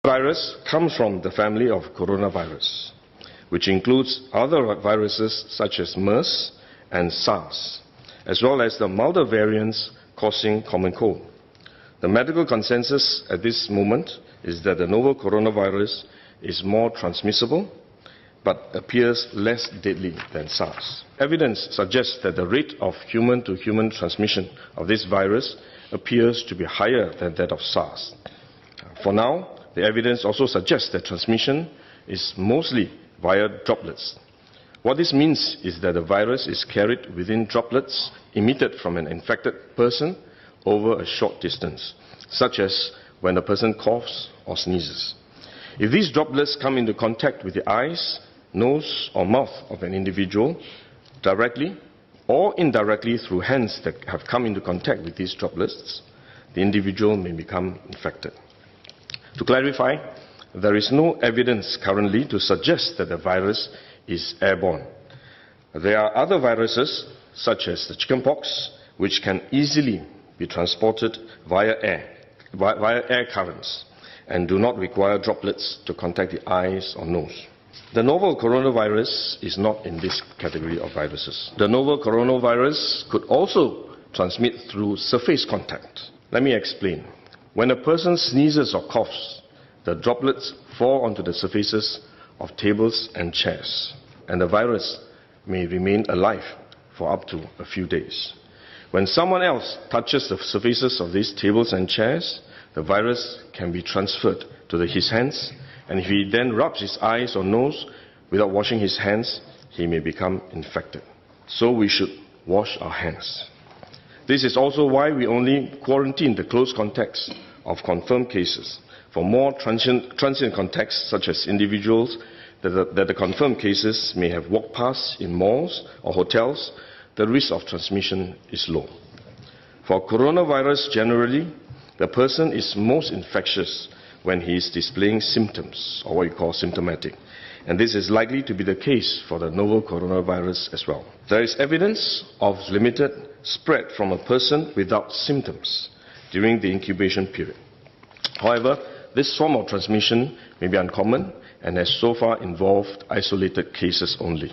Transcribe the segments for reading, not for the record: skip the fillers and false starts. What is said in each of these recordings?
Virus comes from the family of coronavirus, which includes other viruses such as MERS and SARS, as well as the milder variants causing common cold. The medical consensus at this moment is that the novel coronavirus is more transmissible but appears less deadly than SARS. Evidence suggests that the rate of human-to-human transmission of this virus appears to be higher than that of SARS. For now, the evidence also suggests that transmission is mostly via droplets. What this means is that the virus is carried within droplets emitted from an infected person over a short distance, such as when a person coughs or sneezes. If these droplets come into contact with the eyes, nose or mouth of an individual, directly or indirectly through hands that have come into contact with these droplets, the individual may become infected. To clarify, there is no evidence currently to suggest that the virus is airborne. There are other viruses, such as the chickenpox, which can easily be transported via air currents and do not require droplets to contact the eyes or nose. The novel coronavirus is not in this category of viruses. The novel coronavirus could also transmit through surface contact. Let me explain. When a person sneezes or coughs, the droplets fall onto the surfaces of tables and chairs, and the virus may remain alive for up to a few days. When someone else touches the surfaces of these tables and chairs, the virus can be transferred to his hands, and if he then rubs his eyes or nose without washing his hands, he may become infected. So we should wash our hands. This is also why we only quarantine the close contacts of confirmed cases. For more transient contacts, such as individuals that the confirmed cases may have walked past in malls or hotels, the risk of transmission is low. For coronavirus generally, the person is most infectious when he is displaying symptoms, or what you call symptomatic. And this is likely to be the case for the novel coronavirus as well. There is evidence of limited spread from a person without symptoms during the incubation period. However, this form of transmission may be uncommon and has so far involved isolated cases only.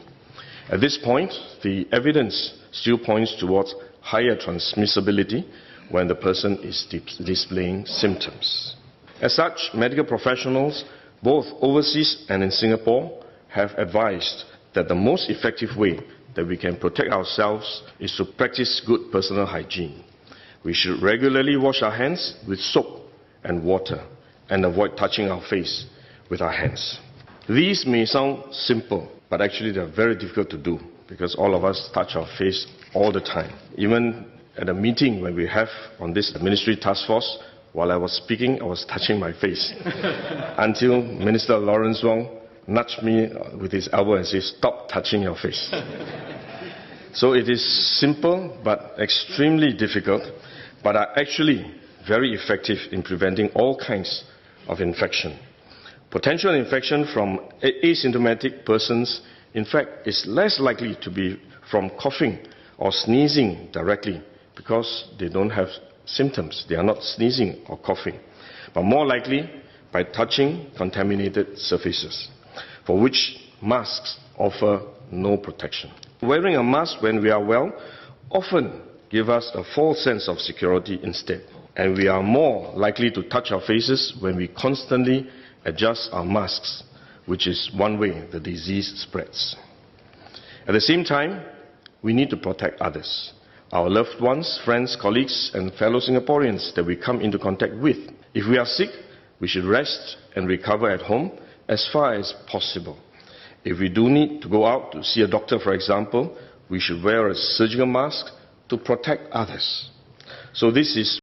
At this point, the evidence still points towards higher transmissibility when the person is displaying symptoms. As such, medical professionals, both overseas and in Singapore, have advised that the most effective way that we can protect ourselves is to practice good personal hygiene. We should regularly wash our hands with soap and water and avoid touching our face with our hands. These may sound simple, but actually they are very difficult to do because all of us touch our face all the time. Even at a meeting when we have on this ministry task force, while I was speaking, I was touching my face until Minister Lawrence Wong nudged me with his elbow and said, "Stop touching your face." So it is simple but extremely difficult, but are actually very effective in preventing all kinds of infection. Potential infection from asymptomatic persons, in fact, is less likely to be from coughing or sneezing directly because they don't have symptoms. They are not sneezing or coughing, but more likely by touching contaminated surfaces, for which masks offer no protection. Wearing a mask when we are well often gives us a false sense of security instead, and we are more likely to touch our faces when we constantly adjust our masks, which is one way the disease spreads. At the same time, we need to protect others, our loved ones, friends, colleagues, and fellow Singaporeans that we come into contact with. If we are sick, we should rest and recover at home as far as possible. If we do need to go out to see a doctor, for example, we should wear a surgical mask to protect others. So this is